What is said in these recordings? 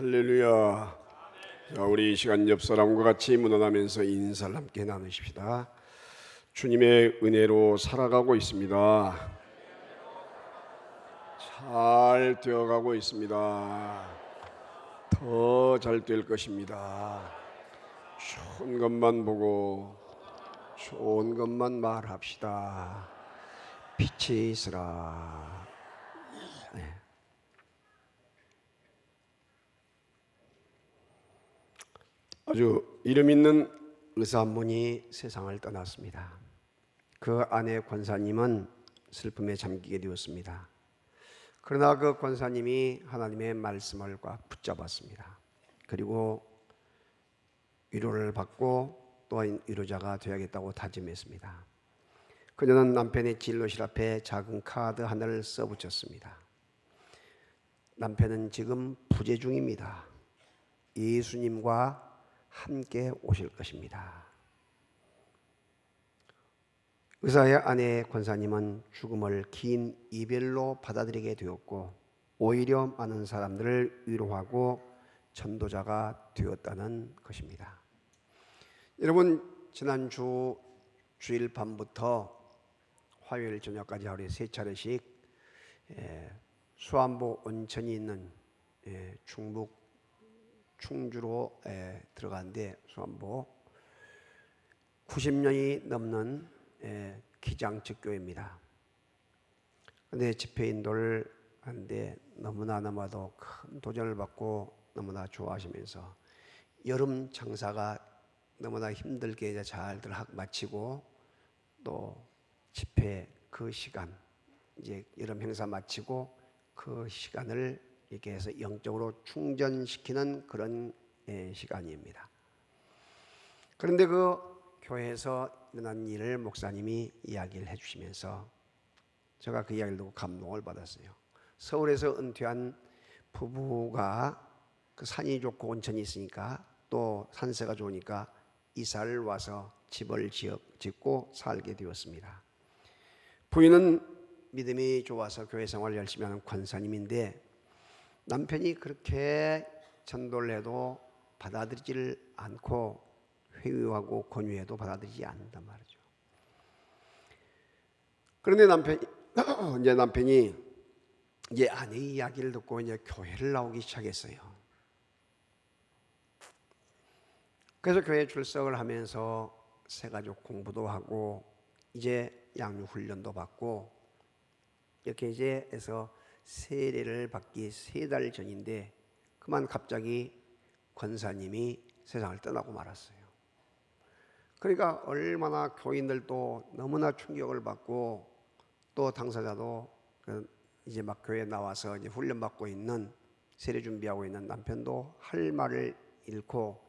할렐루야. 자, 우리 이 시간 옆 사람과 같이 문안하면서 인사를 함께 나누십시다. 주님의 은혜로 살아가고 있습니다. 잘 되어가고 있습니다. 더 잘 될 것입니다. 좋은 것만 보고 좋은 것만 말합시다. 빛이 있으라. 아주 이름 있는 의사 한 분이 세상을 떠났습니다. 그 아내 권사님은 슬픔에 잠기게 되었습니다. 그러나 그 권사님이 하나님의 말씀을 꽉 붙잡았습니다. 그리고 위로를 받고 또한 위로자가 되어야겠다고 다짐했습니다. 그녀는 남편의 진료실 앞에 작은 카드 하나를 써붙였습니다. 남편은 지금 부재 중입니다. 예수님과 함께 오실 것입니다. 의사의 아내 권사님은 죽음을 긴 이별로 받아들이게 되었고 오히려 많은 사람들을 위로하고 전도자가 되었다는 것입니다. 여러분, 지난주 주일 밤부터 화요일 저녁까지 하루에 3차례씩 수안보 온천이 있는 충북 충주로 들어간데 수안보 90년이 넘는 기장측 교회입니다. 그런데 집회 인도를 하는데 너무나도 큰 도전을 받고 너무나 좋아하시면서 여름 장사가 너무나 힘들게 이제 잘들 마치고 또 집회 그 시간 이제 여름 행사 마치고 그 시간을 이렇게 해서 영적으로 충전시키는 그런 시간입니다. 그런데 그 교회에서 일어난 일을 목사님이 이야기를 해주시면서 제가 그 이야기를 듣고 감동을 받았어요. 서울에서 은퇴한 부부가 그 산이 좋고 온천이 있으니까 또 산세가 좋으니까 이사를 와서 집을 짓고 살게 되었습니다. 부인은 믿음이 좋아서 교회 생활을 열심히 하는 권사님인데 남편이 그렇게 전도를 해도 받아들이지를 않고 회유하고 권유해도 받아들이지 않는단 말이죠. 그런데 남편이 이제 아내의 이야기를 듣고 이제 교회를 나오기 시작했어요. 그래서 교회 출석을 하면서 새가족 공부도 하고 이제 양육 훈련도 받고 이렇게 이제 해서 세례를 받기 3달 전인데 그만 갑자기 권사님이 세상을 떠나고 말았어요. 그러니까 얼마나 교인들도 너무나 충격을 받고 또 당사자도 이제 막 교회에 나와서 이제 훈련받고 있는 세례 준비하고 있는 남편도 할 말을 잃고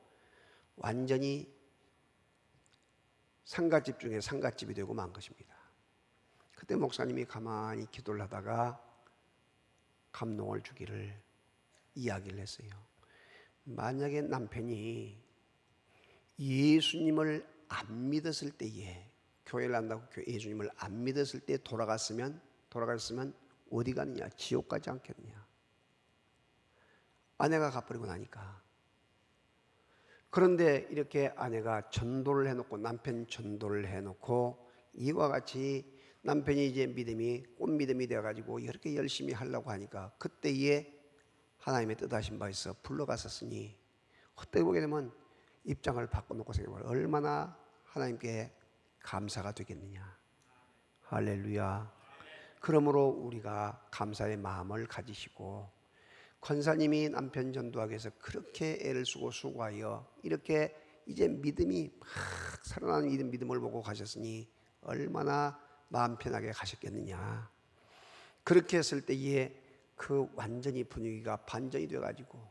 완전히 상갓집 중에 상갓집이 되고 만 것입니다. 그때 목사님이 가만히 기도를 하다가 감동을 주기를 이야기를 했어요. 만약에 남편이 예수님을 안 믿었을 때에 교회를 한다고 예수님을 안 믿었을 때 돌아갔으면 어디 가느냐? 지옥 가지 않겠느냐? 아내가 가버리고 나니까. 그런데 이렇게 아내가 전도를 해놓고 남편 전도를 해놓고 이와 같이 남편이 이제 믿음이 꽃믿음이 되어가지고 이렇게 열심히 하려고 하니까 그때에 하나님의 뜻하신 바에서 불러갔었으니 그때 보게 되면 입장을 바꿔놓고 생각해보면 얼마나 하나님께 감사가 되겠느냐. 할렐루야. 그러므로 우리가 감사의 마음을 가지시고 권사님이 남편 전도하기 위해서 그렇게 애를 쓰고 수고하여 이렇게 이제 믿음이 막 살아나는 믿음을 보고 가셨으니 얼마나 마음 편하게 가셨겠느냐. 그렇게 했을 때에 그 완전히 분위기가 반전이 되어가지고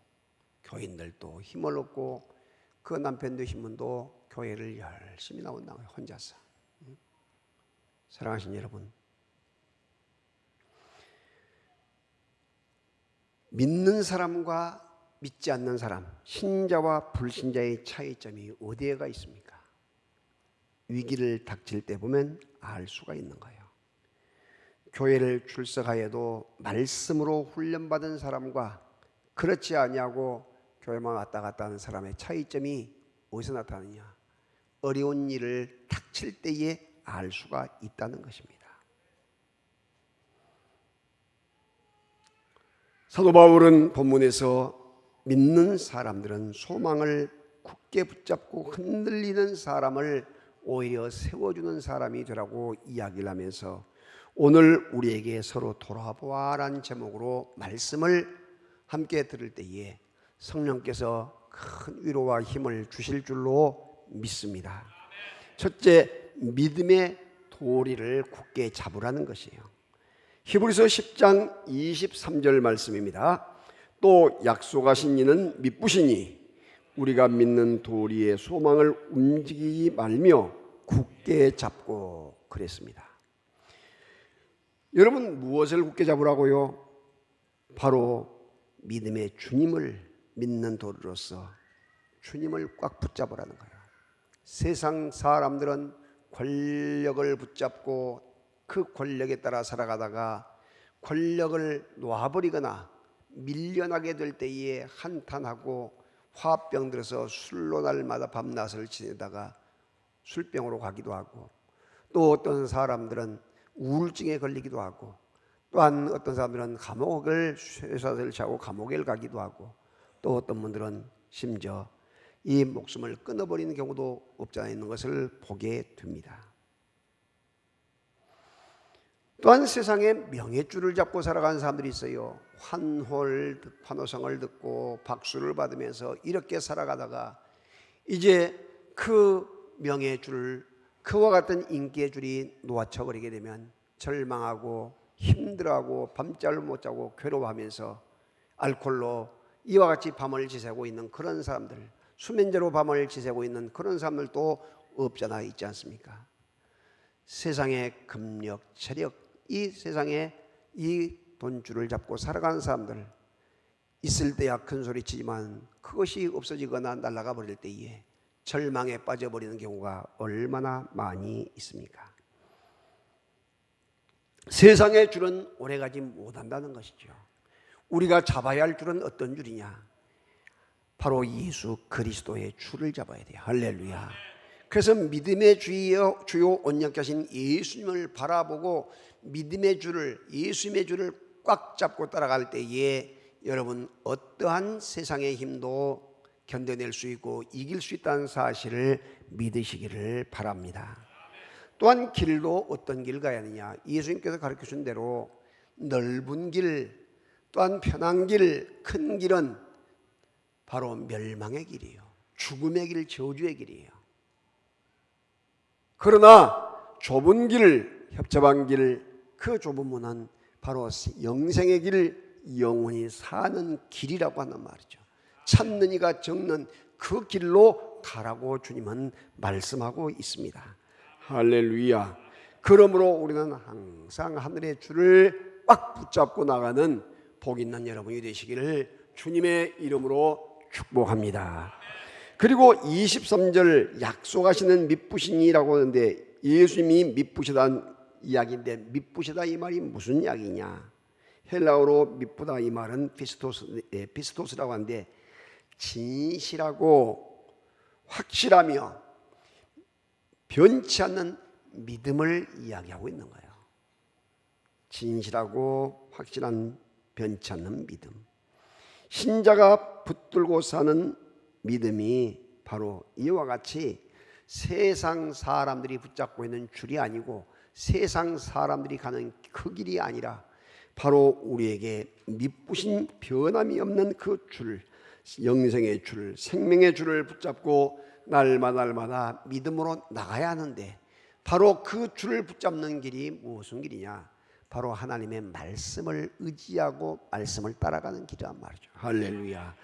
교인들도 힘을 얻고 그 남편 되신 분도 교회를 열심히 나온다는 거예요. 혼자서. 사랑하신 여러분, 믿는 사람과 믿지 않는 사람, 신자와 불신자의 차이점이 어디에가 있습니까? 위기를 닥칠 때 보면 알 수가 있는 거예요. 교회를 출석하여도 말씀으로 훈련받은 사람과 그렇지 않냐고 교회만 왔다 갔다 하는 사람의 차이점이 어디서 나타나느냐? 어려운 일을 닥칠 때에 알 수가 있다는 것입니다. 사도 바울은 본문에서 믿는 사람들은 소망을 굳게 붙잡고 흔들리는 사람을 오히려 세워주는 사람이 되라고 이야기를 하면서 오늘 우리에게 서로 돌아보아라는 제목으로 말씀을 함께 들을 때에 성령께서 큰 위로와 힘을 주실 줄로 믿습니다. 첫째, 믿음의 도리를 굳게 잡으라는 것이에요. 히브리서 10장 23절 말씀입니다. 또 약속하신 이는 미쁘시니 우리가 믿는 도리의 소망을 움직이지 말며 굳게 잡고 그랬습니다. 여러분, 무엇을 굳게 잡으라고요? 바로 믿음의 주님을 믿는 도리로서 주님을 꽉 붙잡으라는 거예요. 세상 사람들은 권력을 붙잡고 그 권력에 따라 살아가다가 권력을 놔버리거나 밀려나게 될 때에 한탄하고 화병 들어서 술로 날마다 밤낮을 지내다가 술병으로 가기도 하고, 또 어떤 사람들은 우울증에 걸리기도 하고, 또한 어떤 사람들은 감옥을 쇠사슬을 차고 감옥에 가기도 하고, 또 어떤 분들은 심지어 이 목숨을 끊어버리는 경우도 없지 않아 있는 것을 보게 됩니다. 또한 세상에 명예줄을 잡고 살아가는 사람들이 있어요. 환호성을 듣고 박수를 받으면서 이렇게 살아가다가 이제 그 명예줄, 그와 같은 인기의 줄이 놓아쳐버리게 되면 절망하고 힘들어하고 밤잠을 못 자고 괴로워하면서 알코올로 이와 같이 밤을 지새고 있는 그런 사람들, 수면제로 밤을 지새고 있는 그런 사람들도 없잖아 있지 않습니까? 세상의 금력, 체력, 이 세상에 이 돈줄을 잡고 살아가는 사람들, 있을 때야 큰 소리 치지만 그것이 없어지거나 날아가 버릴 때에 절망에 빠져버리는 경우가 얼마나 많이 있습니까? 세상의 줄은 오래가지 못한다는 것이죠. 우리가 잡아야 할 줄은 어떤 줄이냐? 바로 예수 그리스도의 줄을 잡아야 돼요. 할렐루야. 그래서 믿음의 주요 온전하신 예수님을 바라보고 믿음의 줄을, 예수님의 줄을 꽉 잡고 따라갈 때에 여러분 어떠한 세상의 힘도 견뎌낼 수 있고 이길 수 있다는 사실을 믿으시기를 바랍니다. 또한 길도 어떤 길 가야 하느냐? 예수님께서 가르쳐준 대로 넓은 길, 또한 편한 길, 큰 길은 바로 멸망의 길이에요. 죽음의 길, 저주의 길이에요. 그러나 좁은 길, 협잡한 길, 그 좁은 문은 바로 영생의 길, 영원히 사는 길이라고 하는 말이죠. 찾는 이가 적는 그 길로 가라고 주님은 말씀하고 있습니다. 할렐루야. 그러므로 우리는 항상 하늘의 줄을 꽉 붙잡고 나가는 복 있는 여러분이 되시기를 주님의 이름으로 축복합니다. 그리고 23절 약속하시는 미쁘시니라고 하는데 예수님이 미쁘시다는 이야기인데 미쁘시다 이 말이 무슨 이야기냐? 헬라어로 미쁘다 이 말은 피스토스라고 하는데 진실하고 확실하며 변치 않는 믿음을 이야기하고 있는 거예요. 진실하고 확실한 변치 않는 믿음. 신자가 붙들고 사는 믿음이 바로 이와 같이 세상 사람들이 붙잡고 있는 줄이 아니고 세상 사람들이 가는 그 길이 아니라 바로 우리에게 미쁘신 변함이 없는 그 줄, 영생의 줄, 생명의 줄을 붙잡고 날마다 믿음으로 나가야 하는데 바로 그 줄을 붙잡는 길이 무슨 길이냐? 바로 하나님의 말씀을 의지하고 말씀을 따라가는 길이란 말이죠. 할렐루야.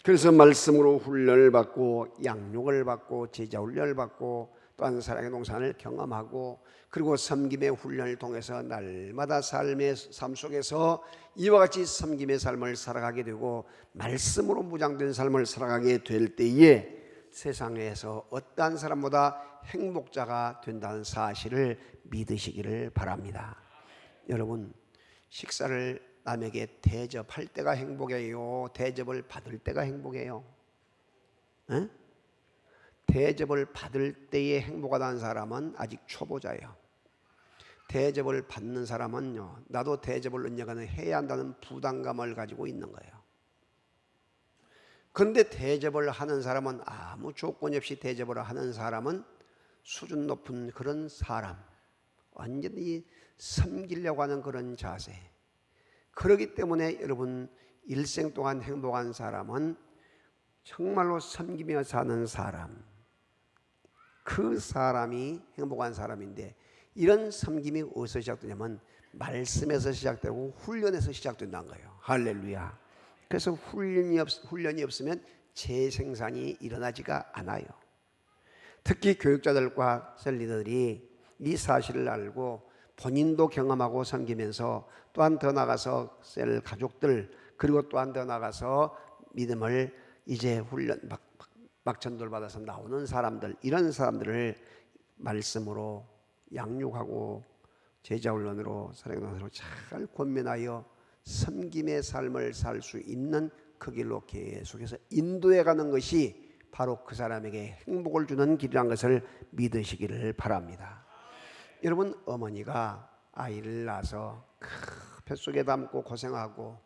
그래서 말씀으로 훈련을 받고 양육을 받고 제자 훈련을 받고 또한 사랑의 동산을 경험하고 그리고 섬김의 훈련을 통해서 날마다 삶의 삶 속에서 이와 같이 섬김의 삶을 살아가게 되고 말씀으로 무장된 삶을 살아가게 될 때에 세상에서 어떠한 사람보다 행복자가 된다는 사실을 믿으시기를 바랍니다. 여러분 식사를 남에게 대접할 때가 행복이에요? 대접을 받을 때가 행복이에요? 에? 대접을 받을 때에 행복하다는 사람은 아직 초보자예요. 대접을 받는 사람은요, 나도 대접을 언젠가는 해야 한다는 부담감을 가지고 있는 거예요. 그런데 대접을 하는 사람은, 아무 조건이 없이 대접을 하는 사람은 수준 높은 그런 사람, 완전히 섬기려고 하는 그런 자세. 그렇기 때문에 여러분, 일생 동안 행복한 사람은 정말로 섬기며 사는 사람, 그 사람이 행복한 사람인데, 이런 섬김이 어디서 시작되냐면 말씀에서 시작되고 훈련에서 시작된다는 거예요. 할렐루야. 그래서 훈련이 없으면 재생산이 일어나지가 않아요. 특히 교육자들과 셀리더들이 이 사실을 알고 본인도 경험하고 섬기면서, 또한 더 나가서 셀 가족들, 그리고 또한 더 나가서 믿음을 이제 막 전도를 받아서 나오는 사람들, 이런 사람들을 말씀으로 양육하고 제자훈련으로 사랑으로 잘 권면하여 섬김의 삶을 살 수 있는 그 길로 계속해서 인도해 가는 것이 바로 그 사람에게 행복을 주는 길이란 것을 믿으시기를 바랍니다. 여러분, 어머니가 아이를 낳아서 뱃속에 담고 고생하고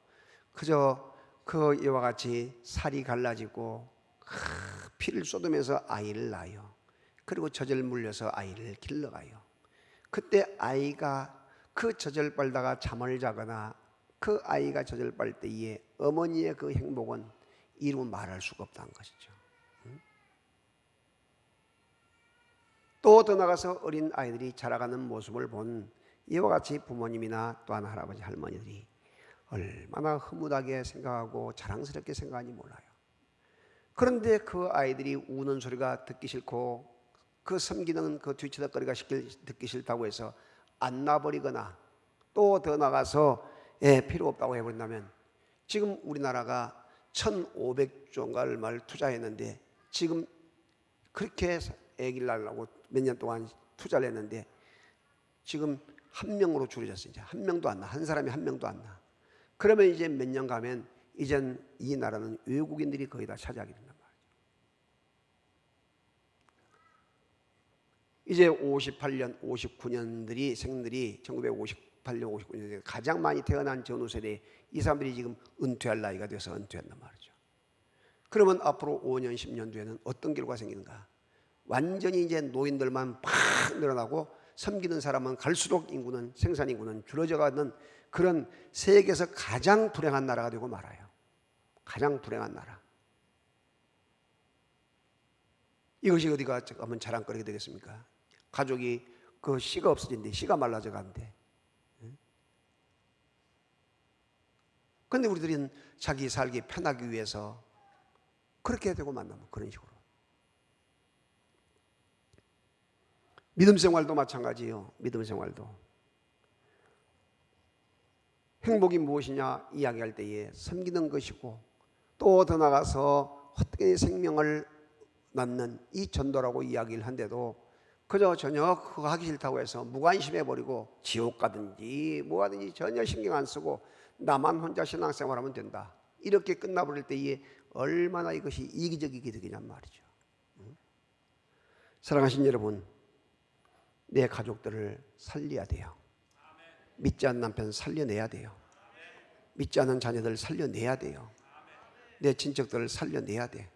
그저 그 이와 같이 살이 갈라지고 피를 쏟으면서 아이를 낳아요. 그리고 젖을 물려서 아이를 길러가요. 그때 아이가 그 젖을 빨다가 잠을 자거나 그 아이가 젖을 빨 때에 어머니의 그 행복은 이루 말할 수가 없다는 것이죠. 또 더 나가서 어린 아이들이 자라가는 모습을 본 이와 같이 부모님이나 또한 할아버지 할머니들이 얼마나 흐뭇하게 생각하고 자랑스럽게 생각하는지 몰라요. 그런데 그 아이들이 우는 소리가 듣기 싫고 그 섬기는 그 뒤치다거리가 듣기 싫다고 해서 안 놔버리거나, 또 더 나가서 필요 없다고 해버린다면, 지금 우리나라가 1,500조인가 얼마를 투자했는데, 지금 그렇게 아기를 낳으려고 몇 년 동안 투자를 했는데 지금 한 명으로 줄어졌어요. 이제 한 명도 안 나. 한 사람이 한 명도 안 나. 그러면 이제 몇 년 가면 이젠 이 나라는 외국인들이 거의 다 차지하게 된단 말이에요. 이제 58년, 59년들이 생들이 1958년, 59년들이 가장 많이 태어난 전후 세대, 이 사람들이 지금 은퇴할 나이가 돼서 은퇴한단 말이죠. 그러면 앞으로 5년, 10년 뒤에는 어떤 결과가 생기는가? 완전히 이제 노인들만 팍 늘어나고 섬기는 사람은 갈수록 생산 인구는 줄어져가는 그런 세계에서 가장 불행한 나라가 되고 말아요. 가장 불행한 나라. 이것이 어디가 하면 자랑거리가 되겠습니까? 가족이 그 씨가 없어진대. 씨가 말라져 간대. 그런데 우리들은 자기 살기 편하기 위해서 그렇게 되고 만나면 그런 식으로. 믿음 생활도 마찬가지예요. 믿음 생활도. 행복이 무엇이냐 이야기할 때에 섬기는 것이고, 또 더 나가서 헛되이 생명을 낳는 이 전도라고 이야기를 한데도 그저 전혀 그거 하기 싫다고 해서 무관심해버리고 지옥 가든지 뭐 하든지 전혀 신경 안 쓰고 나만 혼자 신앙생활하면 된다, 이렇게 끝나버릴 때에 얼마나 이것이 이기적이게 되겠냔 말이죠. 사랑하신 여러분, 내 가족들을 살려야 돼요. 믿지 않는 남편 살려내야 돼요. 믿지 않는 자녀들 살려내야 돼요. 내 친척들을 살려내야 돼.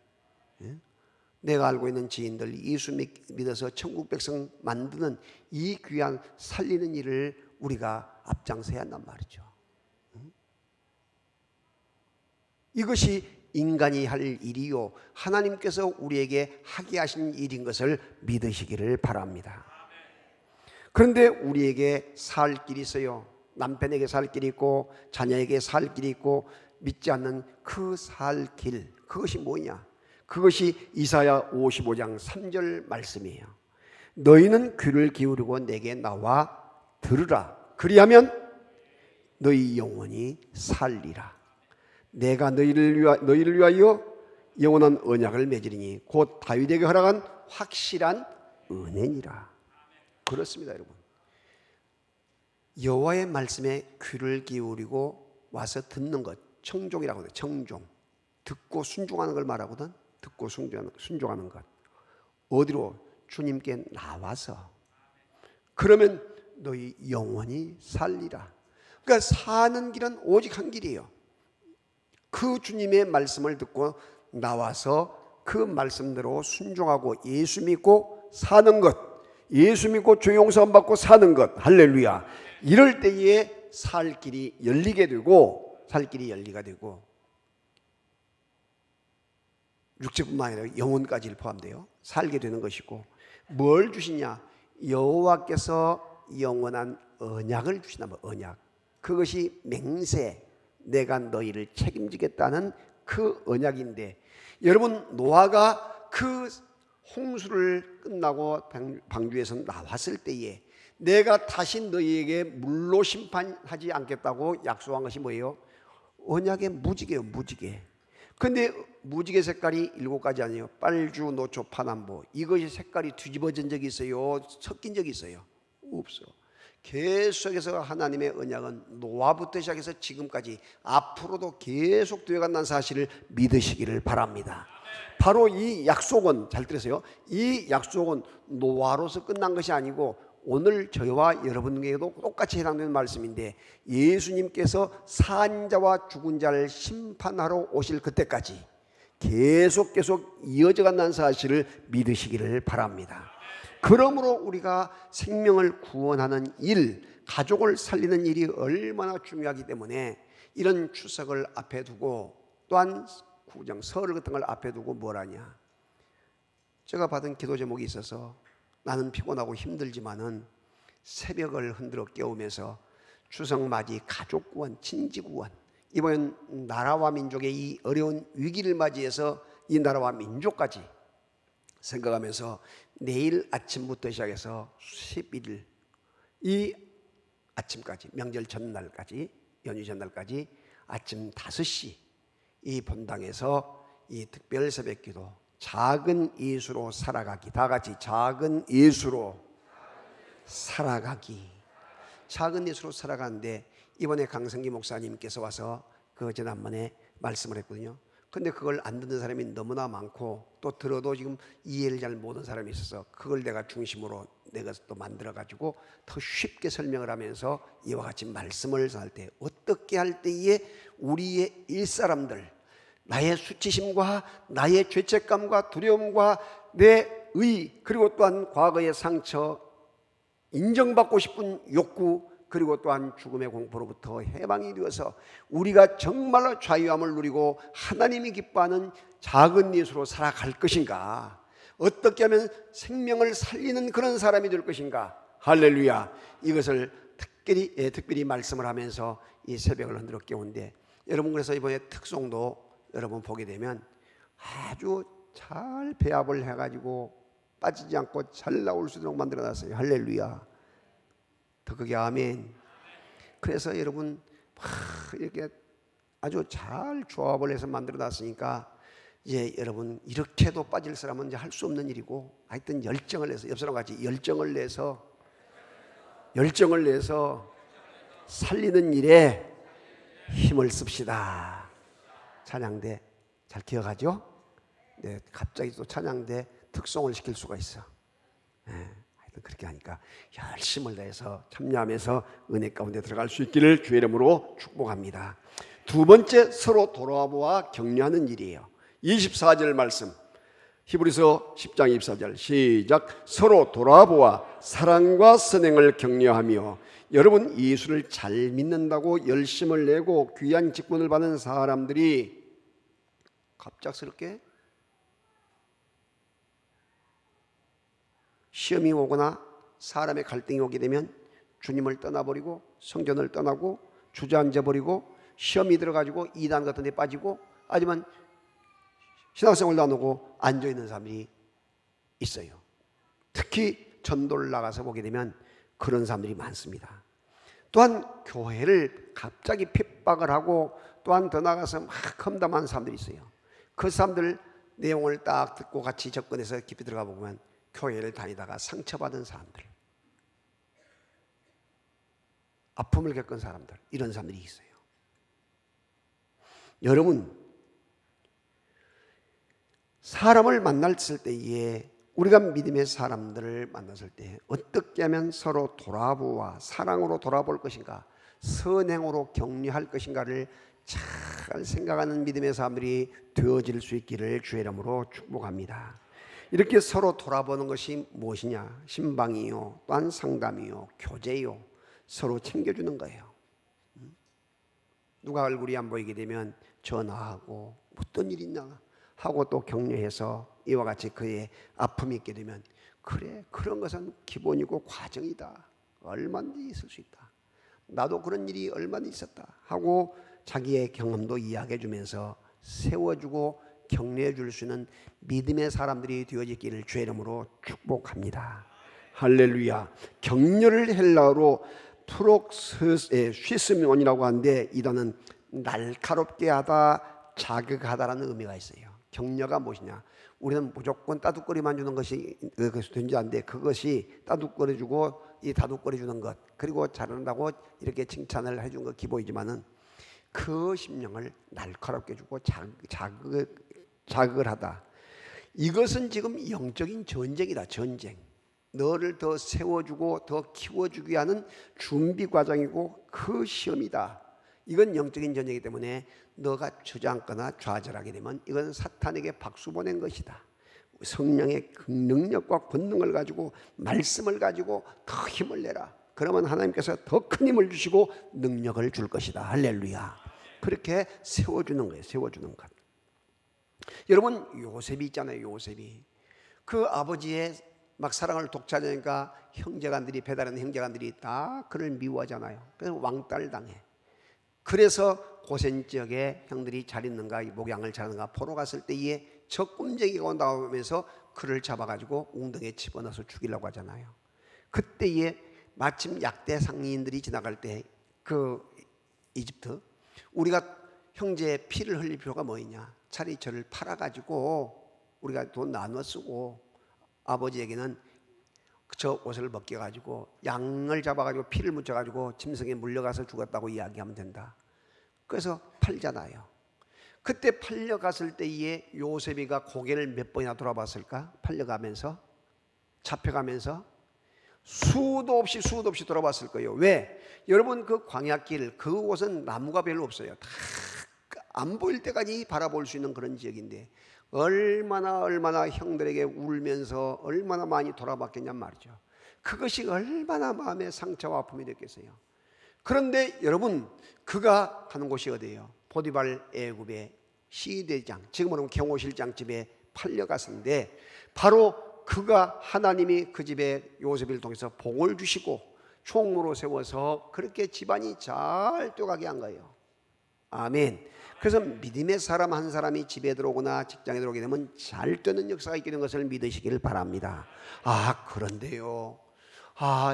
내가 알고 있는 지인들 예수 믿어서 천국 백성 만드는 이 귀한 살리는 일을 우리가 앞장서야 한단 말이죠. 이것이 인간이 할 일이요, 하나님께서 우리에게 하게 하신 일인 것을 믿으시기를 바랍니다. 그런데 우리에게 살 길이 있어요. 남편에게 살 길이 있고 자녀에게 살 길이 있고, 믿지 않는 그 살 길, 그것이 뭐냐? 그것이 이사야 55장 3절 말씀이에요. 너희는 귀를 기울이고 내게 나와 들으라. 그리하면 너희 영혼이 살리라. 내가 너희를 위하여 영원한 언약을 맺으리니 곧 다윗에게 허락한 확실한 은혜니라. 그렇습니다, 여러분. 여호와의 말씀에 귀를 기울이고 와서 듣는 것, 청종이라고 해요. 청종. 듣고 순종하는 걸 말하거든. 듣고 순종하는 것. 어디로? 주님께 나와서. 그러면 너희 영원히 살리라. 그러니까 사는 길은 오직 한 길이에요. 그 주님의 말씀을 듣고 나와서 그 말씀대로 순종하고 예수 믿고 사는 것, 예수 믿고 죄 용서함 받고 사는 것. 할렐루야. 이럴 때에 살 길이 열리게 되고, 살 길이 열리게 되고, 육체뿐만 아니라 영혼까지 포함돼요. 살게 되는 것이고, 뭘 주시냐? 여호와께서 영원한 언약을 주시나 봐. 언약. 그것이 맹세, 내가 너희를 책임지겠다는 그 언약인데, 여러분 노아가 그 홍수를 끝나고 방주에서 나왔을 때에 내가 다시 너희에게 물로 심판하지 않겠다고 약속한 것이 뭐예요? 언약의 무지개요. 무지개. 근데 무지개 색깔이 7가지 아니에요. 빨주, 노초, 파남보. 이것이 색깔이 뒤집어진 적이 있어요? 섞인 적이 있어요? 없어. 계속해서 하나님의 언약은 노아부터 시작해서 지금까지 앞으로도 계속 되어간다는 사실을 믿으시기를 바랍니다. 바로 이 약속은, 잘 들으세요, 이 약속은 노아로서 끝난 것이 아니고 오늘 저와 여러분에게도 똑같이 해당되는 말씀인데, 예수님께서 산자와 죽은 자를 심판하러 오실 그때까지 계속 이어져 간다는 사실을 믿으시기를 바랍니다. 그러므로 우리가 생명을 구원하는 일, 가족을 살리는 일이 얼마나 중요하기 때문에 이런 추석을 앞에 두고, 또한 구정, 설 같은 걸 앞에 두고 뭘 하냐. 제가 받은 기도 제목이 있어서 나는 피곤하고 힘들지만은 새벽을 흔들어 깨우면서 추석 맞이 가족 구원, 친지 구원, 이번 나라와 민족의 이 어려운 위기를 맞이해서 이 나라와 민족까지 생각하면서 내일 아침부터 시작해서 11일 이 아침까지, 명절 전날까지, 연휴 전날까지 아침 5시 이 본당에서 이 특별 새벽기도, 작은 예수로 살아가기. 다 같이 작은 예수로 살아가기. 작은 예수로 살아가는데, 이번에 강성기 목사님께서 와서 그 지난번에 말씀을 했거든요. 근데 그걸 안 듣는 사람이 너무나 많고, 또 들어도 지금 이해를 잘 못하는 사람이 있어서 그걸 내가 중심으로 내가 또 만들어가지고 더 쉽게 설명을 하면서 이와 같이 말씀을 할 때, 어떻게 할 때에 우리의 일사람들, 나의 수치심과 나의 죄책감과 두려움과 내 의, 그리고 또한 과거의 상처, 인정받고 싶은 욕구, 그리고 또한 죽음의 공포로부터 해방이 되어서 우리가 정말로 자유함을 누리고 하나님이 기뻐하는 작은 예수로 살아갈 것인가, 어떻게 하면 생명을 살리는 그런 사람이 될 것인가. 할렐루야. 이것을 특별히 말씀을 하면서 이 새벽을 흔들어 깨운데, 여러분 그래서 이번에 특송도 여러분 보게 되면 아주 잘 배합을 해가지고 빠지지 않고 잘 나올 수 있도록 만들어놨어요. 할렐루야. 더 크게 아멘. 그래서 여러분 이렇게 아주 잘 조합을 해서 만들어놨으니까 이제 여러분 이렇게도 빠질 사람은 이제 할 수 없는 일이고, 하여튼 열정을 내서, 옆 사람 같이 열정을 내서 살리는 일에 힘을 씁시다. 찬양대 잘 기억하죠? 네, 갑자기 또 찬양대 특송을 시킬 수가 있어. 네, 하여튼 그렇게 하니까 열심을 다해서 참여하면서 은혜 가운데 들어갈 수 있기를 주의 이름으로 축복합니다. 두 번째, 서로 돌아보아 격려하는 일이에요. 24절 말씀, 히브리서 10장 24절 시작. 서로 돌아보아 사랑과 선행을 격려하며. 여러분 예수를 잘 믿는다고 열심을 내고 귀한 직분을 받은 사람들이 갑작스럽게 시험이 오거나 사람의 갈등이 오게 되면 주님을 떠나버리고 성전을 떠나고 주저앉아버리고 시험이 들어가지고 이단 같은 데 빠지고, 아니면 신앙생활도 안 하고 앉아있는 사람들이 있어요. 특히 전도를 나가서 보게 되면 그런 사람들이 많습니다. 또한 교회를 갑자기 핍박을 하고, 또한 더 나가서 막 험담하는 사람들이 있어요. 그 사람들 내용을 딱 듣고 같이 접근해서 깊이 들어가 보면 교회를 다니다가 상처받은 사람들, 아픔을 겪은 사람들, 이런 사람들이 있어요. 여러분, 사람을 만났을 때에, 우리가 믿음의 사람들을 만났을 때 어떻게 하면 서로 돌아보아 사랑으로 돌아볼 것인가, 선행으로 격려할 것인가를 잘 생각하는 믿음의 사람들이 되어질 수 있기를 주의 이름으로 축복합니다. 이렇게 서로 돌아보는 것이 무엇이냐? 신방이요, 또한 상담이요, 교제요, 서로 챙겨주는 거예요. 누가 얼굴이 안 보이게 되면 전화하고 어떤 일 있나 하고 또 격려해서 이와 같이 그의 아픔이 있게 되면, 그래, 그런 것은 기본이고 과정이다, 얼마든지 있을 수 있다, 나도 그런 일이 얼마나 있었다 하고 자기의 경험도 이야기해 주면서 세워주고 격려해 줄 수 있는 믿음의 사람들이 되어지기를 주의 이름으로 축복합니다. 할렐루야. 격려를 헬라어로 프록시스몬이라고 하는데, 이 단어는 날카롭게 하다, 자극하다라는 의미가 있어요. 격려가 무엇이냐? 우리는 무조건 따뜻거리만 주는 것이 된지안데, 그것이 따뜻거려주고 이 다독거려주는 것, 그리고 잘한다고 이렇게 칭찬을 해준 것 기본이지만은, 그 심령을 날카롭게 주고 자극을 하다, 이것은 지금 영적인 전쟁이다. 전쟁. 너를 더 세워주고 더 키워주기 위한 준비 과정이고 그 시험이다. 이건 영적인 전쟁이기 때문에 너가 주저앉거나 좌절하게 되면 이건 사탄에게 박수 보낸 것이다. 성령의 능력과 권능을 가지고, 말씀을 가지고 더 힘을 내라. 그러면 하나님께서 더 큰 힘을 주시고 능력을 줄 것이다. 할렐루야. 그렇게 세워주는 거예요. 세워주는 것. 여러분, 요셉이 있잖아요. 요셉이 그 아버지의 막 사랑을 독차지하니까 형제간들이, 배달하는 형제간들이 다 그를 미워하잖아요. 그래서 왕따를 당해. 그래서 고센 지역에 형들이 잘 있는가, 목양을 잘하는가 보러 갔을 때에 저 꼼쟁이가 온다고 하면서 그를 잡아가지고 웅덩이에 집어넣어서 죽이려고 하잖아요. 그때에 마침 약대 상인들이 지나갈 때 그 이집트, 우리가 형제의 피를 흘릴 필요가 뭐 있냐? 차라리 저를 팔아가지고 우리가 돈 나눠 쓰고 아버지에게는 저 옷을 벗겨가지고 양을 잡아가지고 피를 묻혀가지고 짐승에 물려가서 죽었다고 이야기하면 된다. 그래서 팔잖아요. 그때 팔려갔을 때에 요셉이가 고개를 몇 번이나 돌아봤을까? 팔려가면서, 잡혀가면서 수도 없이 돌아봤을 거예요. 왜? 여러분, 그 광야길, 그곳은 나무가 별로 없어요. 다 안 보일 때까지 바라볼 수 있는 그런 지역인데, 얼마나 형들에게 울면서 얼마나 많이 돌아봤겠냔 말이죠. 그것이 얼마나 마음의 상처와 아픔이 됐겠어요. 그런데 여러분, 그가 가는 곳이 어디예요? 보디발 애굽의 시대장, 지금으로는 경호실장 집에 팔려갔었는데, 바로 그가, 하나님이 그 집에 요셉을 통해서 복을 주시고 총무로 세워서 그렇게 집안이 잘 돼가게 한 거예요. 아멘. 그래서 믿음의 사람 한 사람이 집에 들어오거나 직장에 들어오게 되면 잘 되는 역사가 있게 된 것을 믿으시기를 바랍니다. 그런데요,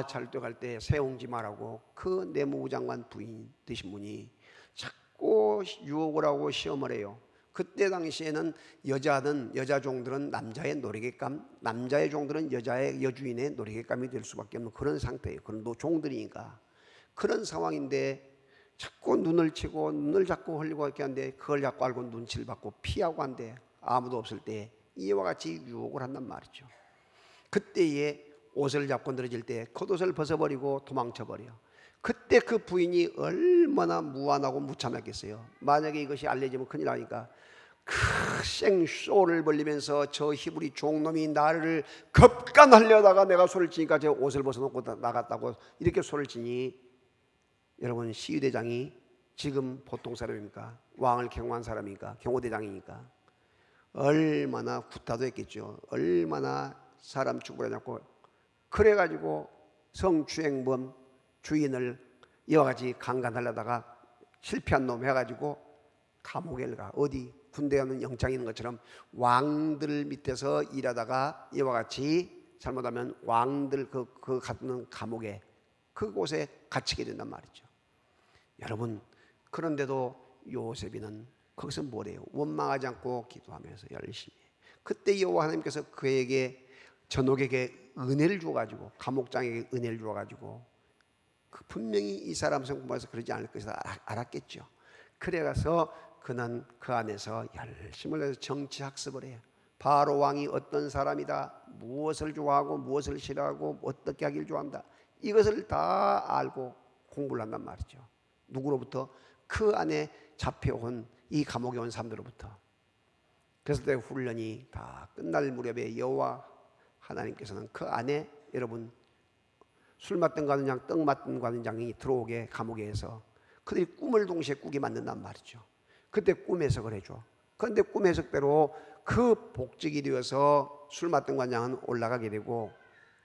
잘 돼갈 때 세웅지 말라고 그 내무부 장관 부인 되신 분이 자꾸 유혹을 하고 시험을 해요. 그때 당시에는 여자 종들은 남자의 노리객감, 남자의 종들은 여주인의 노리객감이 될 수밖에 없는 그런 상태예요. 그런 종들이니까. 그런 상황인데 자꾸 눈을 치고 눈을 자꾸 흘리고 이렇게 하는데, 그걸 자꾸 알고 눈치를 받고 피하고 한데, 아무도 없을 때 이와 같이 유혹을 한단 말이죠. 그때에 옷을 잡고 늘어질 때 겉옷을 벗어버리고 도망쳐버려. 그때 그 부인이 얼마나 무안하고 무참했겠어요. 만약에 이것이 알려지면 큰일 나니까 그 생쇼를 벌리면서 저 히브리 종놈이 나를 급간하려다가 내가 소리를 치니까 저 옷을 벗어놓고 나갔다고 이렇게 소리를 치니, 여러분, 시위대장이 지금 보통 사람입니까? 왕을 경호한 사람입니까? 경호대장이니까 얼마나 구타도 했겠죠. 얼마나 사람 죽으려고. 그래가지고 성추행범 주인을 이와 같이 강간하려다가 실패한 놈 해가지고 감옥에 가. 어디? 군대에 있는 영장이 있는 것처럼 왕들 밑에서 일하다가 이와 같이 잘못하면 왕들 그 갖는 감옥에, 그곳에 갇히게 된단 말이죠. 여러분, 그런데도 요셉이는 거기서 뭐래요? 원망하지 않고 기도하면서 열심히. 그때 여호와 하나님께서 그에게, 전옥에게 은혜를 주어가지고, 감옥장에게 은혜를 주어가지고, 분명히 이 사람 성품에서 그러지 않을 것이다 알았겠죠. 그래가서 그는 그 안에서 열심을 해서 정치 학습을 해요. 바로 왕이 어떤 사람이다, 무엇을 좋아하고 무엇을 싫어하고 어떻게 하길 좋아한다, 이것을 다 알고 공부를 한단 말이죠. 누구로부터? 그 안에 잡혀온 이 감옥에 온 사람들로부터. 그래서 그 훈련이 다 끝날 무렵에 여호와 하나님께서는 그 안에 여러분 술 맡던 관원장, 떡 맡던 관원장이 들어오게 감옥에서 그들이 꿈을 동시에 꾸게 만든단 말이죠. 그때 꿈 해석을 해줘. 그런데 꿈 해석대로 그 복직이 되어서 술 맡던 관장은 올라가게 되고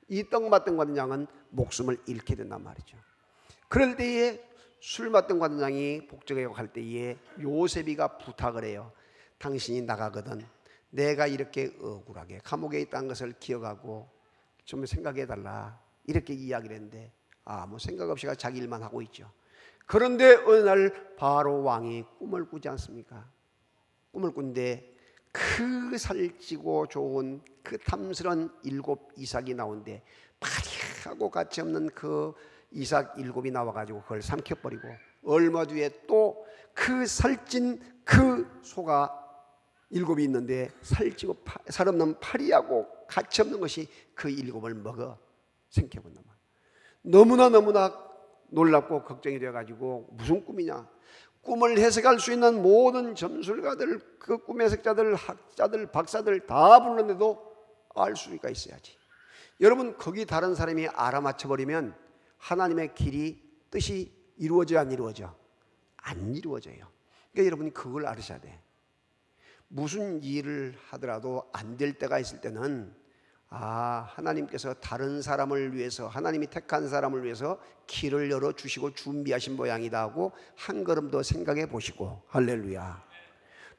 이 떡 맡던 관장은 목숨을 잃게 된단 말이죠. 그럴 때에 술 맡던 관장이 복직에 갈 때에 요셉이가 부탁을 해요. 당신이 나가거든 내가 이렇게 억울하게 감옥에 있다는 것을 기억하고 좀 생각해 달라, 이렇게 이야기를 했는데 아무 생각 없이 자기 일만 하고 있죠. 그런데 어느 날 바로 왕이 꿈을 꾸지 않습니까? 꿈을 꾼데 그 살찌고 좋은 그 탐스런 7 이삭이 나오는데 파리하고 같이 없는 그 이삭 7이 나와가지고 그걸 삼켜버리고 얼마 뒤에 또 그 살찐 그 소가 7이 있는데 살찌고 살없는 파리하고 같이 없는 것이 그 7을 먹어 생겨본단 말이야. 너무나 놀랍고 걱정이 되어가지고 무슨 꿈이냐, 꿈을 해석할 수 있는 모든 점술가들, 그 꿈 해석자들, 학자들, 박사들 다 불렀는데도 알 수가 있어야지. 여러분 거기 다른 사람이 알아맞혀버리면 하나님의 길이 뜻이 이루어져 안 이루어져? 안 이루어져요. 그러니까 여러분이 그걸 알으셔야 돼. 무슨 일을 하더라도 안 될 때가 있을 때는 하나님께서 다른 사람을 위해서, 하나님이 택한 사람을 위해서 길을 열어주시고 준비하신 모양이다 하고 한 걸음 더 생각해 보시고, 할렐루야.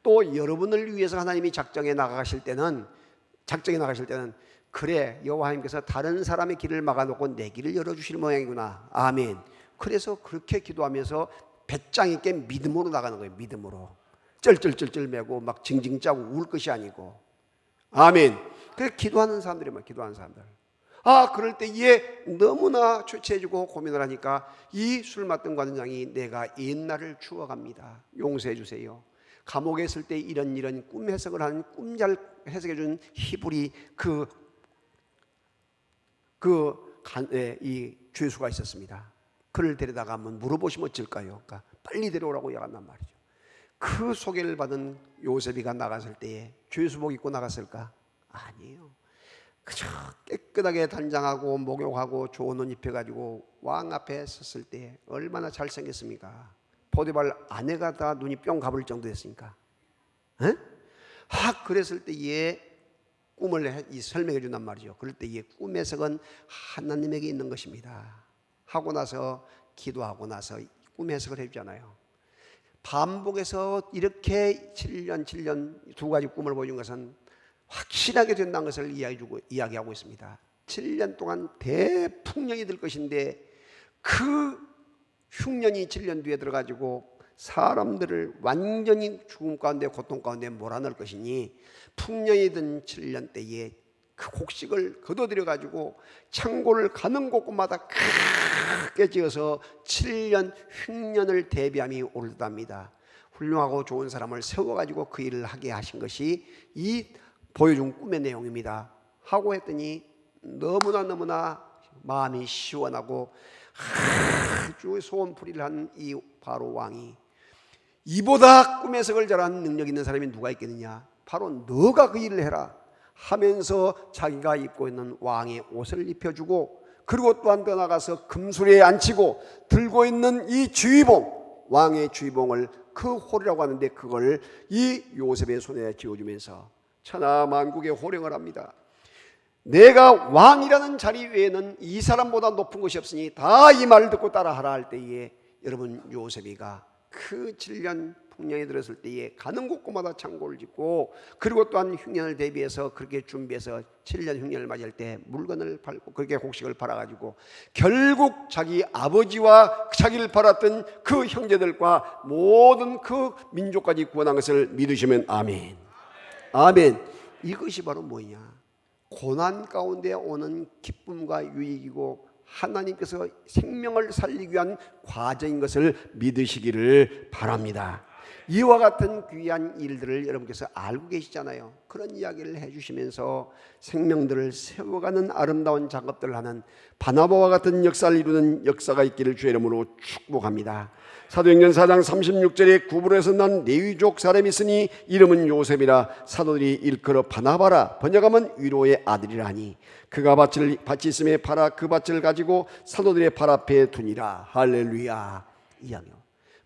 또 여러분을 위해서 하나님이 작정해 나가실 때는 그래, 여호와 하나님께서 다른 사람의 길을 막아놓고 내 길을 열어주실 모양이구나, 아멘. 그래서 그렇게 기도하면서 배짱 있게 믿음으로 나가는 거예요. 믿음으로 쩔쩔쩔쩔 매고 막 징징 짜고 울 것이 아니고, 아멘. 그래서 기도하는 사람들이만, 기도하는 사람들. 그럴 때에 너무나 초췌해지고 고민을 하니까 이 술 맡던 관장이 내가 옛날을 추억합니다, 용서해 주세요. 감옥에 있을 때 이런 꿈 해석을 하는, 꿈 잘 해석해 준 히브리 이 죄수가 있었습니다. 그를 데려다가 한번 물어보시면 어쩔까요? 그러니까 빨리 데려오라고 이야기한단 말이죠. 그 소개를 받은 요셉이가 나갔을 때에 죄수복 입고 나갔을까? 아니에요. 그저 깨끗하게 단장하고 목욕하고 좋은 옷 입혀가지고 왕 앞에 섰을 때 얼마나 잘생겼습니까? 보디발 아내가 다 눈이 뿅 가볼 정도 됐으니까. 그랬을 때에 꿈을 설명해 준단 말이죠. 그럴 때에 꿈 해석은 하나님에게 있는 것입니다 하고 나서 기도하고 나서 꿈 해석을 해주잖아요. 반복해서 이렇게 7년 2가지 꿈을 보여준 것은 확실하게 된다는 것을 이야기하고 있습니다. 7년 동안 대풍년이 될 것인데 그 흉년이 7년 뒤에 들어가지고 사람들을 완전히 죽음 가운데 고통 가운데 몰아넣을 것이니 풍년이 든 7년 때에 그 곡식을 거둬들여 가지고 창고를 가는 곳곳마다 크게 지어서 7년 흉년을 대비함이 오르답니다. 훌륭하고 좋은 사람을 세워가지고 그 일을 하게 하신 것이 이 보여준 꿈의 내용입니다 하고 했더니 너무나 마음이 시원하고 아주 소원풀이를 한 이 바로 왕이, 이보다 꿈 해석을 잘하는 능력 있는 사람이 누가 있겠느냐, 바로 너가 그 일을 해라 하면서 자기가 입고 있는 왕의 옷을 입혀주고, 그리고 또한 더 나가서 금수레에 앉히고 들고 있는 이 주의봉, 왕의 주의봉을, 그 홀이라고 하는데 그걸 이 요셉의 손에 쥐어주면서 천하만국의 호령을 합니다. 내가 왕이라는 자리 외에는 이 사람보다 높은 것이 없으니 다 이 말을 듣고 따라하라 할 때에 여러분 요셉이가 그 7년 풍년이 들었을 때에 가는 곳곳마다 창고를 짓고, 그리고 또한 흉년을 대비해서 그렇게 준비해서 7년 흉년을 맞이할 때 물건을 팔고 그렇게 곡식을 팔아가지고 결국 자기 아버지와 자기를 팔았던 그 형제들과 모든 그 민족까지 구원한 것을 믿으시면 아멘. 아멘. 이것이 바로 뭐냐, 고난 가운데 오는 기쁨과 유익이고 하나님께서 생명을 살리기 위한 과정인 것을 믿으시기를 바랍니다. 이와 같은 귀한 일들을 여러분께서 알고 계시잖아요. 그런 이야기를 해주시면서 생명들을 세워가는 아름다운 작업들을 하는 바나바와 같은 역사를 이루는 역사가 있기를 주의 이름으로 축복합니다. 사도행전 4장 36절에 구브로에서 난 레위족 사람이 있으니 이름은 요셉이라 사도들이 일컬어 바나바라 번역하면 위로의 아들이라 하니 그가 밭이 있음에 팔아 그 밭을 가지고 사도들의 발 앞에 두니라. 할렐루야. 이야기요.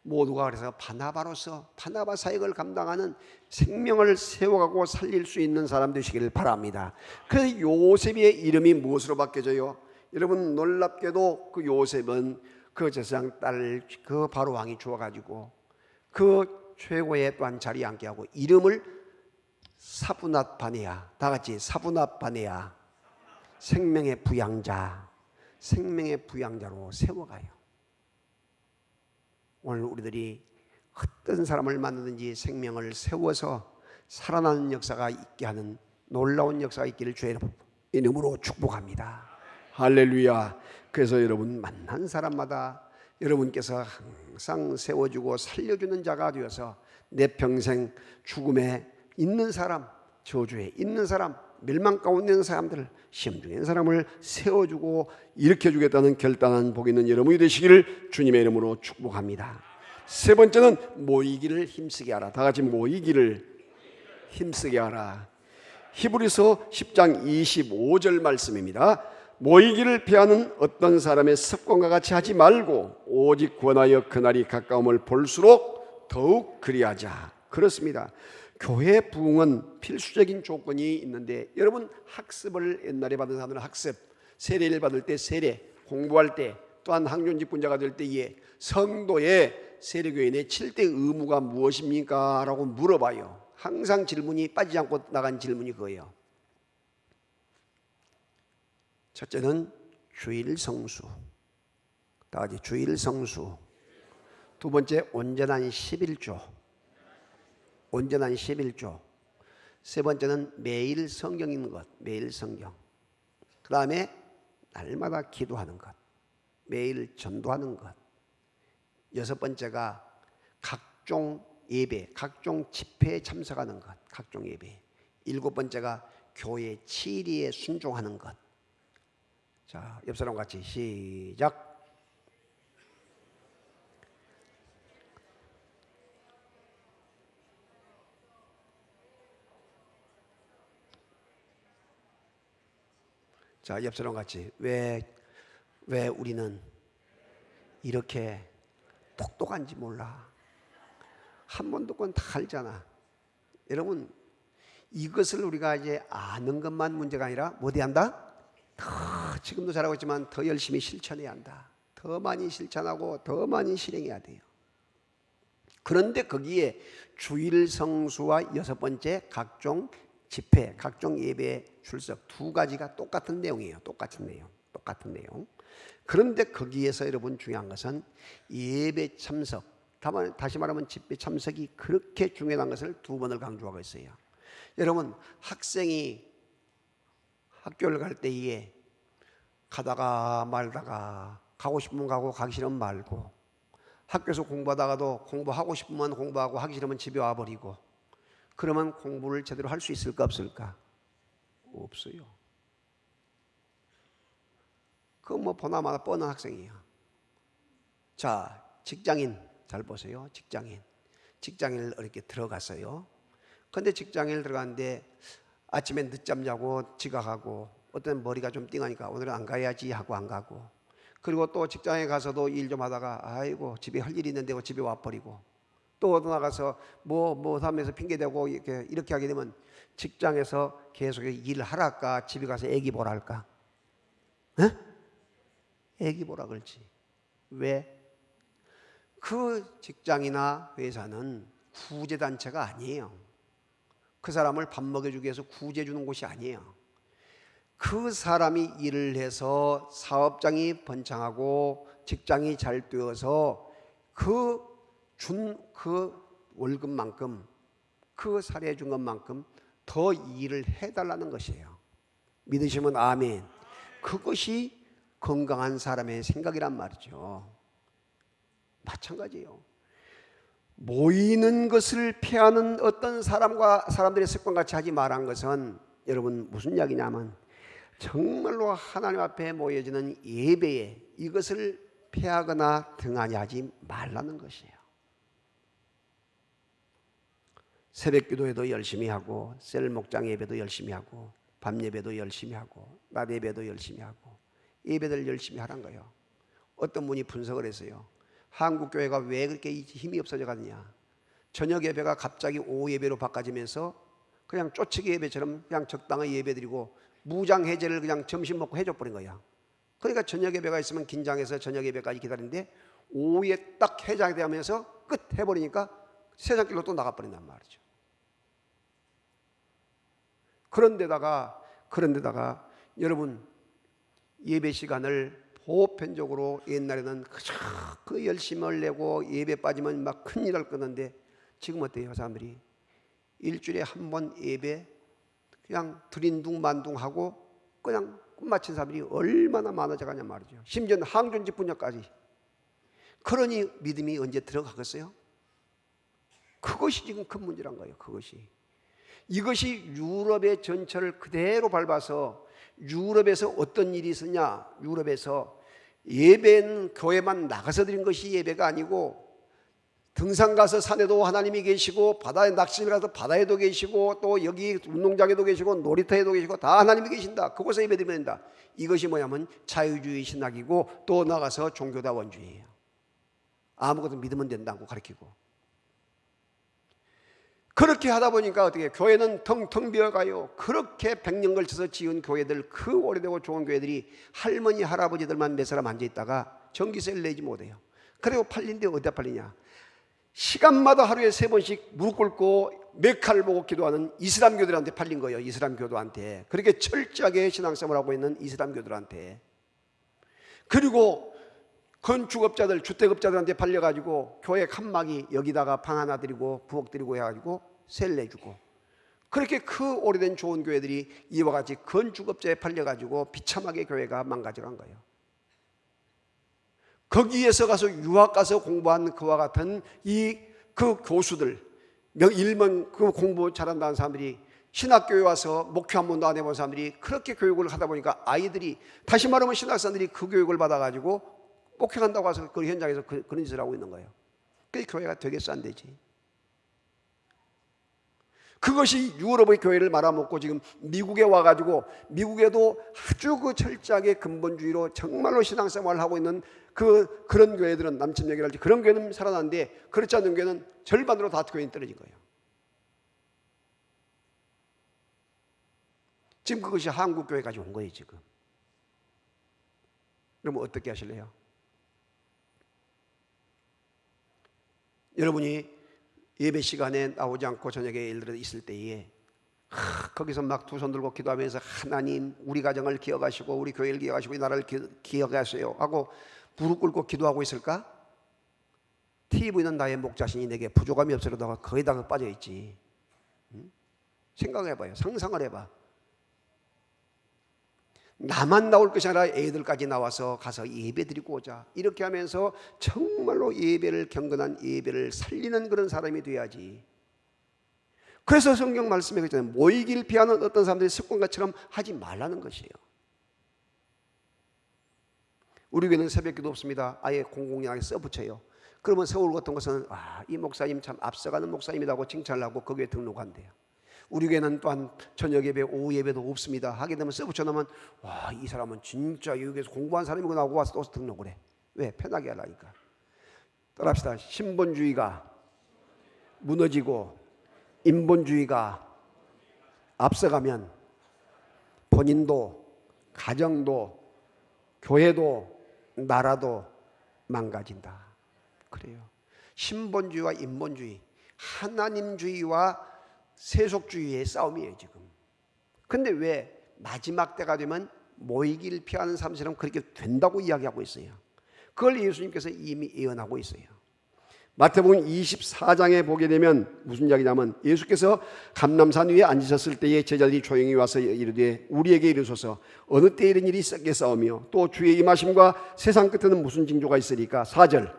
모두가 그래서 바나바로서 바나바 사역을 감당하는 생명을 세워가고 살릴 수 있는 사람 되시기를 바랍니다. 그래서 요셉의 이름이 무엇으로 바뀌어져요? 여러분 놀랍게도 그 요셉은 그 제사장 딸 그 바로 왕이 주어가지고 그 최고의 또한 자리에 앉게 하고 이름을 사브낫 바네아, 다 같이 사브낫 바네아, 생명의 부양자, 생명의 부양자로 세워가요. 오늘 우리들이 어떤 사람을 만나든지 생명을 세워서 살아나는 역사가 있게 하는 놀라운 역사가 있기를 주의 이름으로 축복합니다. 할렐루야. 그래서 여러분 만난 사람마다 여러분께서 항상 세워주고 살려주는 자가 되어서 내 평생 죽음에 있는 사람, 저주에 있는 사람, 멸망 가운데 있는 사람들을, 시험 중에 있는 사람을 세워주고 일으켜주겠다는 결단한 복 있는 여러분이 되시기를 주님의 이름으로 축복합니다. 세 번째는 모이기를 힘쓰게 하라. 다 같이 모이기를 힘쓰게 하라. 히브리서 10장 25절 말씀입니다. 모이기를 피하는 어떤 사람의 습관과 같이 하지 말고 오직 권하여 그날이 가까움을 볼수록 더욱 그리하자. 그렇습니다. 교회 부흥은 필수적인 조건이 있는데 여러분 학습을 옛날에 받은 사람들은 학습, 세례를 받을 때 세례, 공부할 때 또한 항존직분자가 될 때에 성도의 세례교인의 7대 의무가 무엇입니까? 라고 물어봐요. 항상 질문이 빠지지 않고 나간 질문이 그거예요. 첫째는 주일 성수, 다 같이 주일 성수. 두 번째 온전한 11조, 온전한 11조. 세 번째는 매일 성경 읽는 것, 매일 성경. 그 다음에 날마다 기도하는 것, 매일 전도하는 것. 여섯 번째가 각종 예배, 각종 집회에 참석하는 것, 각종 예배. 일곱 번째가 교회 치리에 순종하는 것. 자, 옆 사람 같이 시작. 자, 옆 사람 같이 왜 우리는 이렇게 똑똑한지 몰라. 한 번 듣고는 다 알잖아. 여러분 이것을 우리가 이제 아는 것만 문제가 아니라 뭐 돼야 한다? 더 지금도 잘하고 있지만 더 열심히 실천해야 한다. 더 많이 실천하고 더 많이 실행해야 돼요. 그런데 거기에 주일 성수와 여섯 번째 각종 집회, 각종 예배 출석 두 가지가 똑같은 내용이에요. 똑같은 내용. 그런데 거기에서 여러분 중요한 것은 예배 참석, 다시 말하면 집회 참석이 그렇게 중요한 것을 두 번을 강조하고 있어요. 여러분 학생이 학교를 갈 때에 가다가 말다가 가고 싶으면 가고 가기 싫으면 말고, 학교에서 공부하다가도 공부하고 싶으면 공부하고 하기 싫으면 집에 와버리고, 그러면 공부를 제대로 할 수 있을까 없을까? 없어요. 그건 뭐 보나마나 뻔한 학생이에요. 자, 직장인 잘 보세요. 직장인을 이렇게 들어갔어요. 근데 직장인을 들어갔는데 아침에 늦잠 자고 지각하고, 어떤 머리가 좀 띵하니까 오늘은 안 가야지 하고 안 가고, 그리고 또 직장에 가서도 일 좀 하다가 아이고 집에 할 일이 있는데 집에 와버리고, 또 어디 나가서 뭐 하면서 핑계대고 이렇게 하게 되면 직장에서 계속 일을 하랄까 집에 가서 애기 보라 할까? 에? 애기 보라 그러지. 왜? 그 직장이나 회사는 구제단체가 아니에요. 그 사람을 밥 먹여주기 위해서 구제해주는 곳이 아니에요. 그 사람이 일을 해서 사업장이 번창하고 직장이 잘 되어서 그 월급만큼, 그 살해해 준 것만큼 더 일을 해달라는 것이에요. 믿으시면 아멘. 그것이 건강한 사람의 생각이란 말이죠. 마찬가지예요. 모이는 것을 피하는 어떤 사람들의 습관같이 하지 말란 것은 여러분 무슨 이야기냐면 정말로 하나님 앞에 모여지는 예배에 이것을 피하거나 등한히 하지 말라는 것이에요. 새벽 기도에도 열심히 하고 셀 목장 예배도 열심히 하고 밤 예배도 열심히 하고 낮 예배도 열심히 하고 예배들 열심히 하란 거예요. 어떤 분이 분석을 했어요. 한국 교회가 왜 그렇게 힘이 없어져 가느냐. 저녁 예배가 갑자기 오후 예배로 바꿔지면서 그냥 쪼치기 예배처럼 그냥 적당히 예배드리고 무장 해제를 그냥 점심 먹고 해줘 버린 거야. 그러니까 저녁 예배가 있으면 긴장해서 저녁 예배까지 기다리는데 오후에 딱 해제되면서 끝 해버리니까 세상길로 또 나가버린단 말이죠. 그런데다가 여러분 예배 시간을 보편적으로 옛날에는 그 열심을 내고 예배 빠지면 막 큰일 끄는데 지금 어때요? 사람들이 일주일에 한 번 예배 그냥 들인둥만둥하고 그냥 끝마친 사람들이 얼마나 많아져 가냐 말이죠. 심지어는 항존 직분역까지. 그러니 믿음이 언제 들어가겠어요? 그것이 지금 큰 문제란 거예요. 이것이 유럽의 전철을 그대로 밟아서 유럽에서 어떤 일이 있었냐. 유럽에서 예배는 교회만 나가서 드린 것이 예배가 아니고 등산 가서 산에도 하나님이 계시고 바다에 낚시를 가서 바다에도 계시고 또 여기 운동장에도 계시고 놀이터에도 계시고 다 하나님이 계신다. 그곳에 예배드리면 된다. 이것이 뭐냐면 자유주의 신학이고 또 나가서 종교다 원주의예요. 아무것도 믿으면 된다고 가르치고. 그렇게 하다 보니까 어떻게 교회는 텅텅 비어가요. 그렇게 100년 걸쳐서 지은 교회들, 그 오래되고 좋은 교회들이 할머니 할아버지들만 몇 사람 앉아있다가 전기세를 내지 못해요. 그리고 팔린데 어디다 팔리냐. 시간마다 하루에 3번씩 무릎 꿇고 메카를 보고 기도하는 이슬람 교들한테 팔린 거예요. 이슬람 교도한테. 그렇게 철저하게 신앙생활을 하고 있는 이슬람 교들한테. 그리고 건축업자들, 주택업자들한테 팔려가지고 교회 칸막이 여기다가 방 하나 드리고 부엌 드리고 해가지고 세를 내주고. 그렇게 그 오래된 좋은 교회들이 이와 같이 건축업자에 팔려가지고 비참하게 교회가 망가져간 거예요. 거기에서 가서 유학 가서 공부한 그와 같은 그 교수들, 일명 그 공부 잘한다는 사람들이 신학교에 와서 목회 한 번도 안 해본 사람들이 그렇게 교육을 하다 보니까 아이들이, 다시 말하면 신학생들이 그 교육을 받아가지고 목회한다고 와서 그 현장에서 그런 짓을 하고 있는 거예요. 그게 교회가 되겠어 안 되지? 그것이 유럽의 교회를 말아먹고 지금 미국에 와가지고 미국에도 아주 그 철저하게 근본주의로 정말로 신앙생활을 하고 있는 그런 교회들은 남침역이랄지 그런 교회는 살아났는데 그렇지 않은 교회는 절반으로 다 교회는 떨어진 거예요. 지금 그것이 한국 교회까지 온 거예요 지금. 그러면 어떻게 하실래요? 여러분이 예배 시간에 나오지 않고 저녁에 예를 들어 있을 때에 거기서 막 두 손 들고 기도하면서 하나님 우리 가정을 기억하시고 우리 교회를 기억하시고 이 나라를 기억하세요 하고 무릎 꿇고 기도하고 있을까? TV는 나의 목자신이 내게 부족함이 없으려다가 거기다가 빠져있지. 생각해봐요. 상상을 해봐. 나만 나올 것이 아니라 애들까지 나와서 가서 예배 드리고 오자. 이렇게 하면서 정말로 예배를 경건한 예배를 살리는 그런 사람이 돼야지. 그래서 성경 말씀에 그랬잖아요. 모이기를 피하는 어떤 사람들이 습관처럼 하지 말라는 것이에요. 우리 교회는 새벽기도 없습니다. 아예 공공연하게 써붙여요. 그러면 서울 같은 것은 이 목사님 참 앞서가는 목사님이라고 칭찬을 하고 거기에 등록한대요. 우리 교회는 또한 저녁 예배, 오후 예배도 없습니다. 하게 되면 써붙여놓으면 이 사람은 진짜 여기에서 공부한 사람이구나 하고 와서 또 등록을 해. 왜? 편하게 하라니까. 따라합시다. 신본주의가 무너지고 인본주의가 앞서가면 본인도 가정도 교회도 나라도 망가진다. 그래요. 신본주의와 인본주의, 하나님주의와 세속주의의 싸움이에요 지금. 근데 왜 마지막 때가 되면 모이기를 피하는 사람처럼 그렇게 된다고 이야기하고 있어요. 그걸 예수님께서 이미 예언하고 있어요. 마태복음 24장에 보게 되면 무슨 이야기냐면 예수께서 감람산 위에 앉으셨을 때에 제자들이 조용히 와서 이르되 우리에게 이르소서 어느 때 이런 일이 있겠사오며 또 주의 임하심과 세상 끝에는 무슨 징조가 있으리까. 4절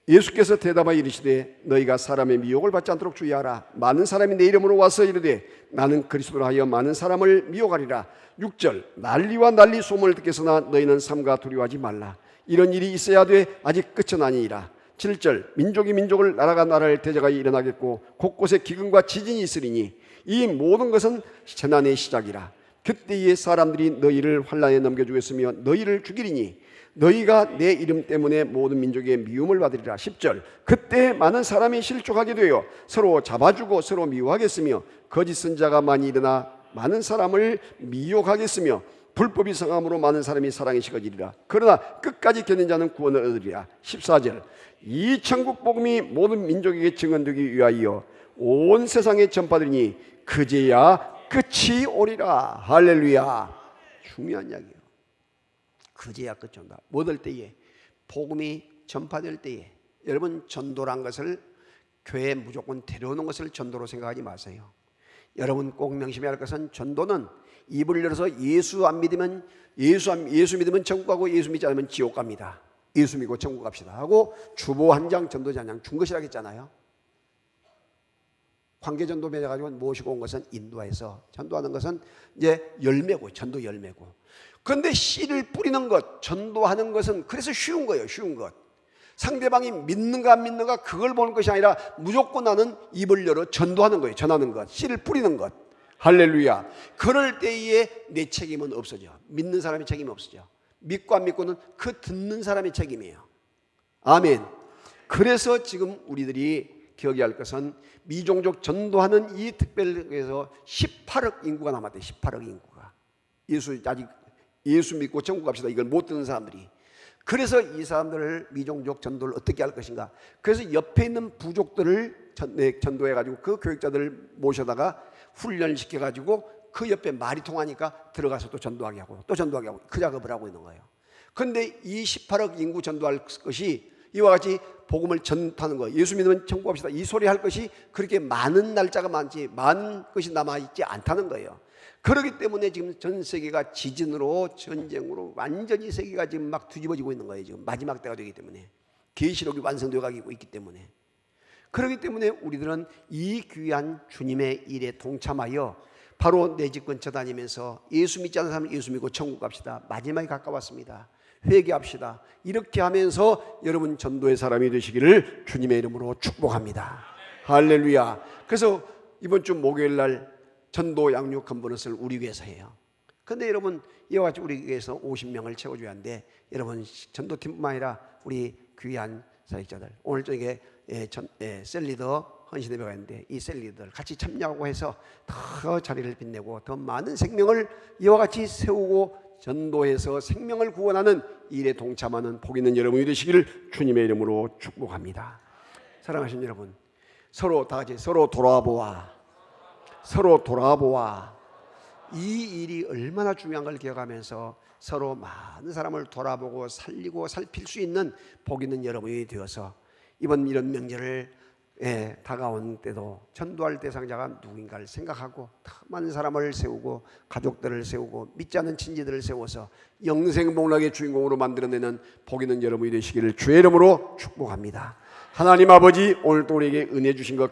예수께서 대답하여 이르시되 너희가 사람의 미혹을 받지 않도록 주의하라. 많은 사람이 내 이름으로 와서 이르되 나는 그리스도라 하여 많은 사람을 미혹하리라. 6절 난리와 난리 소문을 듣겠으나 너희는 삼가 두려워하지 말라. 이런 일이 있어야 돼 아직 끝은 아니니라. 7절 민족이 민족을 나라가 나라를 대적하여 일어나겠고 곳곳에 기근과 지진이 있으리니 이 모든 것은 재난의 시작이라. 그때에 사람들이 너희를 환난에 넘겨주겠으며 너희를 죽이리니 너희가 내 이름 때문에 모든 민족의 미움을 받으리라. 10절 그때 많은 사람이 실족하게 되어 서로 잡아주고 서로 미워하겠으며 거짓 선자가 많이 일어나 많은 사람을 미혹하겠으며 불법이 성함으로 많은 사람이 사랑에 식어지리라. 그러나 끝까지 견딘 자는 구원을 얻으리라. 14절 이 천국 복음이 모든 민족에게 증언되기 위하여 온 세상에 전파되니 그제야 끝이 오리라. 할렐루야. 중요한 이야기예요. 그제야 끝이 온다. 뭐 될 때에? 복음이 전파될 때에. 여러분 전도란 것을 교회에 무조건 데려오는 것을 전도로 생각하지 마세요. 여러분 꼭 명심해야 할 것은 전도는 입을 열어서 예수 안 믿으면 예수 믿으면 천국 가고 예수 믿지 않으면 지옥 갑니다. 예수 믿고 천국 갑시다 하고 주보 한 장 전도자 한 장 준 것이라고 했잖아요. 관계전도 맺어가지고 모시고 온 것은 인도에서 전도하는 것은 이제 열매고 전도 열매고. 그런데 씨를 뿌리는 것, 전도하는 것은 그래서 쉬운 거예요. 쉬운 것. 상대방이 믿는가 안 믿는가 그걸 보는 것이 아니라 무조건 나는 입을 열어 전도하는 거예요. 전하는 것, 씨를 뿌리는 것. 할렐루야. 그럴 때에 내 책임은 없어져. 믿는 사람의 책임이 없어져. 믿고 안 믿고는 그 듣는 사람의 책임이에요. 아멘. 그래서 지금 우리들이 기억해야 할 것은 미종족 전도하는 이 특별에서 18억 인구가 남았대요. 18억 인구가. 아직 예수 믿고 천국 갑시다 이걸 못 듣는 사람들이. 그래서 이 사람들을 미종족 전도를 어떻게 할 것인가. 그래서 옆에 있는 부족들을 전도해가지고 그 교육자들을 모셔다가 훈련시켜가지고 그 옆에 말이 통하니까 들어가서 또 전도하게 하고 또 전도하게 하고 그 작업을 하고 있는 거예요. 그런데 이 18억 인구 전도할 것이 이와 같이 복음을 전하는 거, 예수 믿으면 천국 갑시다 이 소리 할 것이 그렇게 많은 날짜가 많지 많은 것이 남아있지 않다는 거예요. 그렇기 때문에 지금 전 세계가 지진으로 전쟁으로 완전히 세계가 지금 막 뒤집어지고 있는 거예요. 지금 마지막 때가 되기 때문에 계시록이 완성되어 가고 있기 때문에. 그렇기 때문에 우리들은 이 귀한 주님의 일에 동참하여 바로 내 집 근처 다니면서 예수 믿지 않는 사람은 예수 믿고 천국 갑시다. 마지막에 가까웠습니다. 회개합시다. 이렇게 하면서 여러분 전도의 사람이 되시기를 주님의 이름으로 축복합니다. 할렐루야. 그래서 이번 주 목요일 날 전도 양육 컨퍼런스를 우리 교회에서 해요. 그런데 여러분 이와 같이 우리 교회에서 50명을 채워줘야 하는데 여러분 전도팀뿐만 아니라 우리 귀한 사역자들 오늘 저녁에 셀리더 헌신예배가 있는데 이 셀리더들 같이 참여하고 해서 더 자리를 빛내고 더 많은 생명을 이와 같이 세우고 전도해서 생명을 구원하는 일에 동참하는 복 있는 여러분이 되시기를 주님의 이름으로 축복합니다. 사랑하시는 여러분, 서로 다 같이 서로 돌아보아 이 일이 얼마나 중요한 걸 기억하면서 서로 많은 사람을 돌아보고 살리고 살필 수 있는 복 있는 여러분이 되어서 이번 이런 명절을 다가온 때도 전도할 대상자가 누구인가를 생각하고 더 많은 사람을 세우고 가족들을 세우고 믿지 않는 친지들을 세워서 영생복락의 주인공으로 만들어내는 복 있는 여러분이 되시기를 주의 이름으로 축복합니다. 하나님 아버지 오늘도 우리에게 은혜 주신 것